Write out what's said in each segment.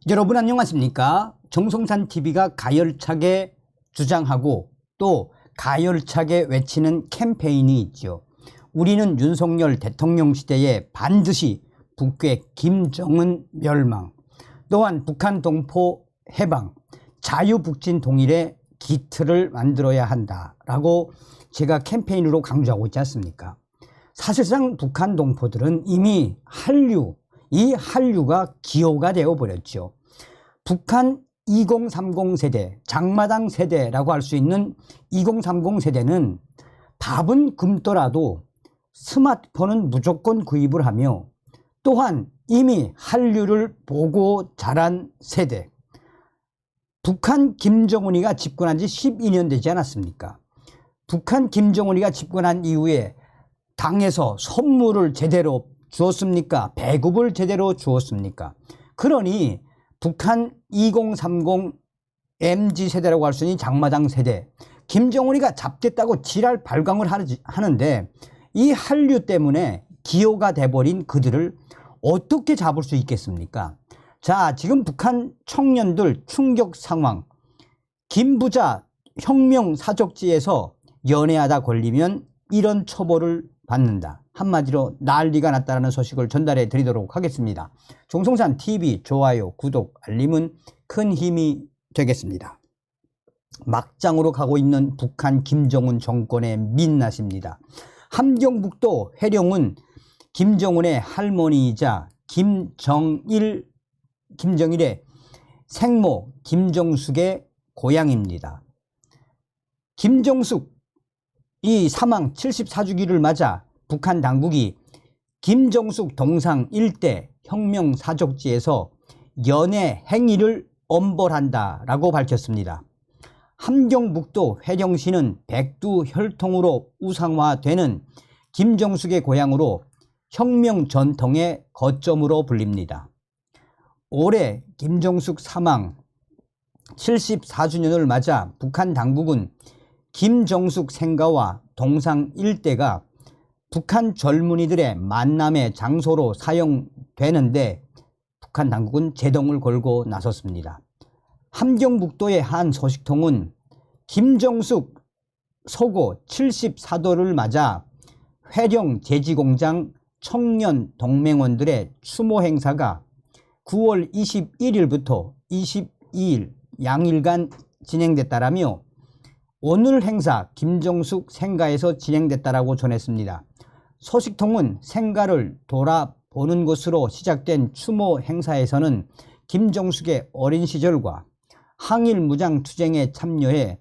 여러분 안녕하십니까? 정성산TV가 가열차게 주장하고 또 가열차게 외치는 캠페인이 있죠. 우리는 윤석열 대통령 시대에 반드시 북괴 김정은 멸망, 또한 북한 동포 해방, 자유북진 통일의 기틀을 만들어야 한다라고 제가 캠페인으로 강조하고 있지 않습니까? 사실상 북한 동포들은 이미 이 한류가 기호가 되어버렸죠. 북한 2030 세대, 장마당 세대라고 할 수 있는 2030 세대는 밥은 굶더라도 스마트폰은 무조건 구입을 하며, 또한 이미 한류를 보고 자란 세대. 북한 김정은이가 집권한 지 12년 되지 않았습니까? 북한 김정은이가 집권한 이후에 당에서 선물을 제대로 주었습니까? 배급을 제대로 주었습니까? 그러니 북한 2030 MZ세대라고 할 수 있는 장마당 세대, 김정은이가 잡겠다고 지랄 발광을 하는데 이 한류 때문에 기호가 돼버린 그들을 어떻게 잡을 수 있겠습니까? 자, 지금 북한 청년들 충격 상황. 김부자 혁명 사적지에서 연애하다 걸리면 이런 처벌을 받는다. 한마디로 난리가 났다는 소식을 전달해 드리도록 하겠습니다. 정성산TV 좋아요, 구독, 알림은 큰 힘이 되겠습니다. 막장으로 가고 있는 북한 김정은 정권의 민낯입니다. 함경북도 해령은 김정은의 할머니이자 김정일의 생모 김정숙의 고향입니다. 김정숙 이 사망 74주기를 맞아 북한 당국이 김정숙 동상 일대 혁명 사적지에서 연애 행위를 엄벌한다라고 밝혔습니다. 함경북도 회령시는 백두 혈통으로 우상화되는 김정숙의 고향으로 혁명 전통의 거점으로 불립니다. 올해 김정숙 사망 74주년을 맞아 북한 당국은 김정숙 생가와 동상 일대가 북한 젊은이들의 만남의 장소로 사용되는데 북한 당국은 제동을 걸고 나섰습니다. 함경북도의 한 소식통은 김정숙 서고 74도를 맞아 회령 제지공장 청년 동맹원들의 추모 행사가 9월 21일부터 22일 양일간 진행됐다라며 오늘 행사 김정숙 생가에서 진행됐다라고 전했습니다. 소식통은 생가를 돌아보는 것으로 시작된 추모 행사에서는 김정숙의 어린 시절과 항일 무장투쟁에 참여해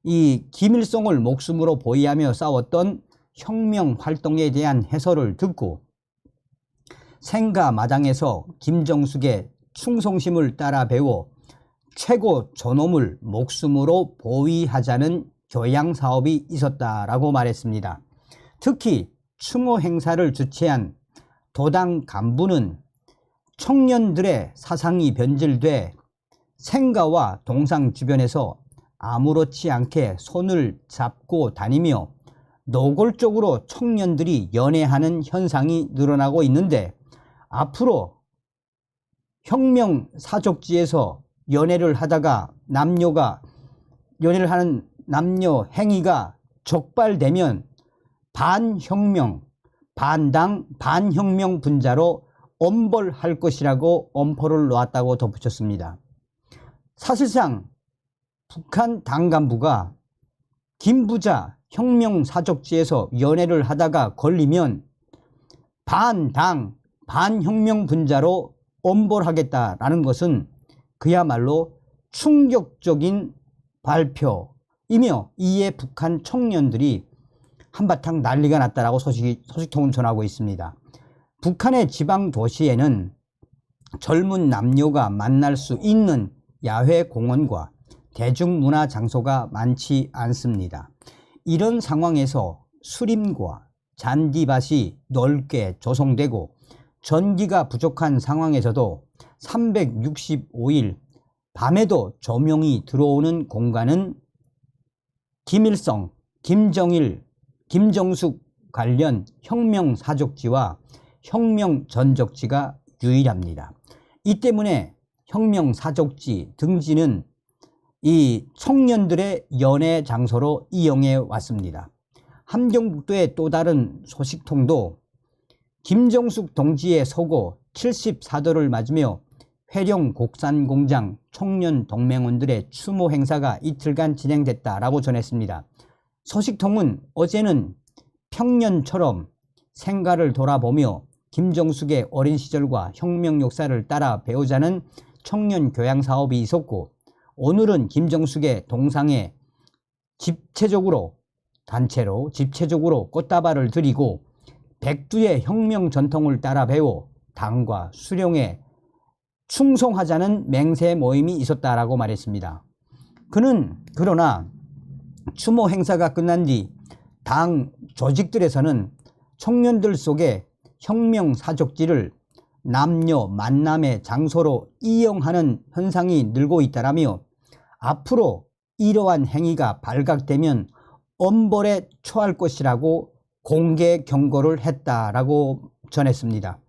이 김일성을 목숨으로 보위하며 싸웠던 혁명 활동에 대한 해설을 듣고 생가 마당에서 김정숙의 충성심을 따라 배워 최고 존엄을 목숨으로 보위하자는 교양 사업이 있었다라고 말했습니다. 특히 추모 행사를 주최한 도당 간부는 청년들의 사상이 변질돼 생가와 동상 주변에서 아무렇지 않게 손을 잡고 다니며 노골적으로 청년들이 연애하는 현상이 늘어나고 있는데, 앞으로 혁명 사적지에서 연애를 하다가 연애를 하는 남녀 행위가 적발되면 반혁명, 반당, 반혁명 분자로 엄벌할 것이라고 엄포를 놓았다고 덧붙였습니다. 사실상 북한 당 간부가 김부자 혁명 사적지에서 연애를 하다가 걸리면 반당, 반혁명 분자로 엄벌하겠다라는 것은 그야말로 충격적인 발표이며, 이에 북한 청년들이 한바탕 난리가 났다라고 소식통은 전하고 있습니다. 북한의 지방 도시에는 젊은 남녀가 만날 수 있는 야외 공원과 대중문화 장소가 많지 않습니다. 이런 상황에서 수림과 잔디밭이 넓게 조성되고 전기가 부족한 상황에서도 365일 밤에도 조명이 들어오는 공간은 김일성, 김정일, 김정숙 관련 혁명 사적지와 혁명 전적지가 유일합니다. 이 때문에 혁명사족지 등지는 이 청년들의 연애 장소로 이용해 왔습니다. 함경북도의 또 다른 소식통도 김정숙 동지의 서고 74도를 맞으며 회령 곡산공장 청년 동맹원들의 추모 행사가 이틀간 진행됐다라고 전했습니다. 소식통은 어제는 평년처럼 생가를 돌아보며 김정숙의 어린 시절과 혁명 역사를 따라 배우자는 청년 교양 사업이 있었고, 오늘은 김정숙의 동상에 단체로 집체적으로 꽃다발을 드리고 백두의 혁명 전통을 따라 배워 당과 수령에 충성하자는 맹세 모임이 있었다라고 말했습니다. 그는 그러나 추모 행사가 끝난 뒤 당 조직들에서는 청년들 속에 혁명 사족지를 남녀 만남의 장소로 이용하는 현상이 늘고 있다라며 앞으로 이러한 행위가 발각되면 엄벌에 처할 것이라고 공개 경고를 했다라고 전했습니다.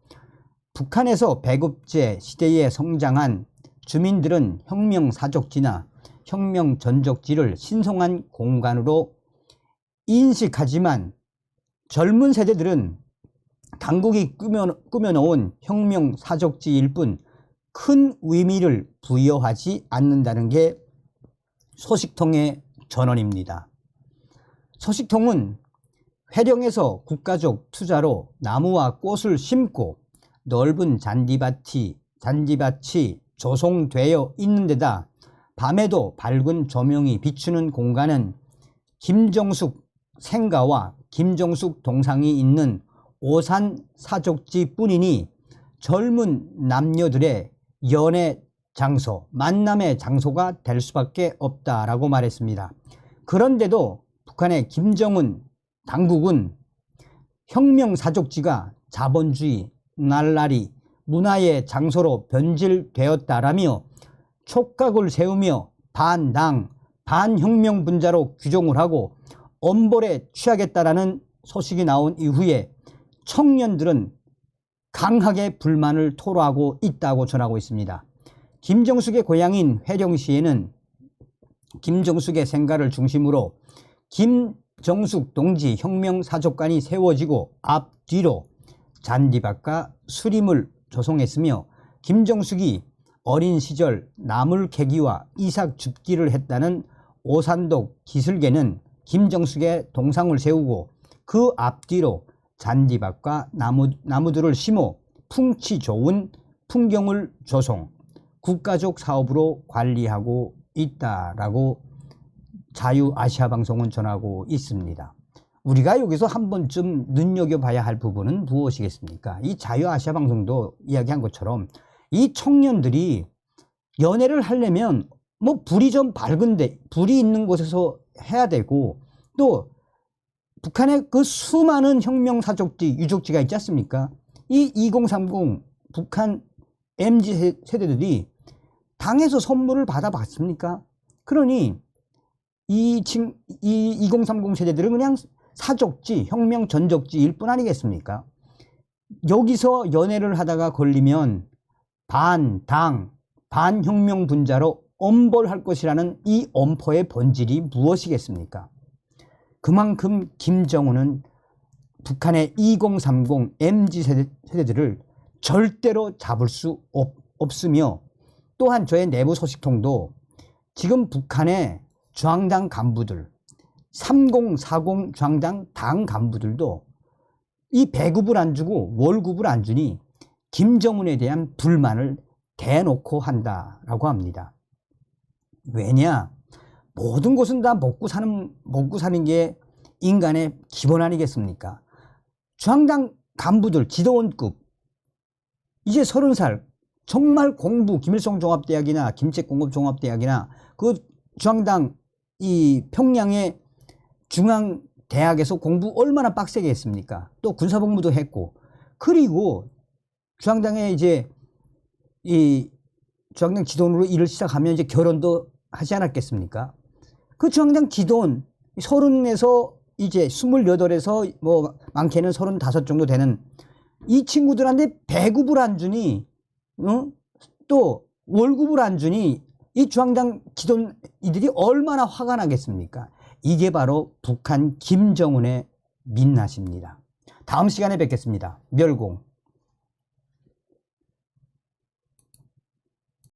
북한에서 배급제 시대에 성장한 주민들은 혁명 사족지나 혁명 전적지를 신성한 공간으로 인식하지만 젊은 세대들은 당국이 꾸며놓은 혁명 사족지일 뿐 큰 의미를 부여하지 않는다는 게 소식통의 전언입니다. 소식통은 회령에서 국가적 투자로 나무와 꽃을 심고 넓은 잔디밭이 조성되어 있는 데다 밤에도 밝은 조명이 비추는 공간은 김정숙 생가와 김정숙 동상이 있는 오산 사족지 뿐이니 젊은 남녀들의 연애 장소, 만남의 장소가 될 수밖에 없다라고 말했습니다. 그런데도 북한의 김정은 당국은 혁명 사족지가 자본주의, 날라리, 문화의 장소로 변질되었다라며 촉각을 세우며 반당, 반혁명 분자로 규정을 하고 엄벌에 취하겠다라는 소식이 나온 이후에 청년들은 강하게 불만을 토로하고 있다고 전하고 있습니다. 김정숙의 고향인 회령시에는 김정숙의 생가를 중심으로 김정숙 동지 혁명사족관이 세워지고 앞뒤로 잔디밭과 수림을 조성했으며 김정숙이 어린 시절 나물 캐기와 이삭 줍기를 했다는 오산독 기슭에는 김정숙의 동상을 세우고 그 앞뒤로 잔디밭과 나무들을 심어 풍치 좋은 풍경을 조성, 국가적 사업으로 관리하고 있다라고 자유아시아방송은 전하고 있습니다. 우리가 여기서 한 번쯤 눈여겨봐야 할 부분은 무엇이겠습니까? 이 자유아시아방송도 이야기한 것처럼 이 청년들이 연애를 하려면 뭐 불이 좀 밝은데 불이 있는 곳에서 해야 되고, 또 북한의 그 수많은 혁명사족지, 유적지가 있지 않습니까? 이 2030 북한 MZ 세대들이 당에서 선물을 받아봤습니까? 그러니 이 2030 세대들은 그냥 사족지, 혁명 전적지일 뿐 아니겠습니까? 여기서 연애를 하다가 걸리면 반당, 반혁명 분자로 엄벌할 것이라는 이 엄포의 본질이 무엇이겠습니까? 그만큼 김정은은 북한의 2030 MZ 세대들을 절대로 잡을 수 없으며, 또한 저의 내부 소식통도 지금 북한의 중앙당 간부들, 3040 중앙당 당 간부들도 이 배급을 안 주고 월급을 안 주니 김정은에 대한 불만을 대놓고 한다라고 합니다. 왜냐? 모든 것은 다 먹고 사는 게 인간의 기본 아니겠습니까? 중앙당 간부들, 지도원급, 이제 30살, 정말 공부, 김일성 종합대학이나 김책공업 종합대학이나 그 중앙당 이 평양의 중앙대학에서 공부 얼마나 빡세게 했습니까? 또 군사복무도 했고, 그리고 중앙당에 이제 이 중앙당 지도원으로 일을 시작하면 이제 결혼도 하지 않았겠습니까? 그 중앙당 지도원 30에서 이제 28에서 뭐 많게는 35 정도 되는 이 친구들한테 배급을 안 주니, 또 월급을 안 주니 이 주황당 기존 이들이 얼마나 화가 나겠습니까? 이게 바로 북한 김정은의 민낯입니다. 다음 시간에 뵙겠습니다. 멸공.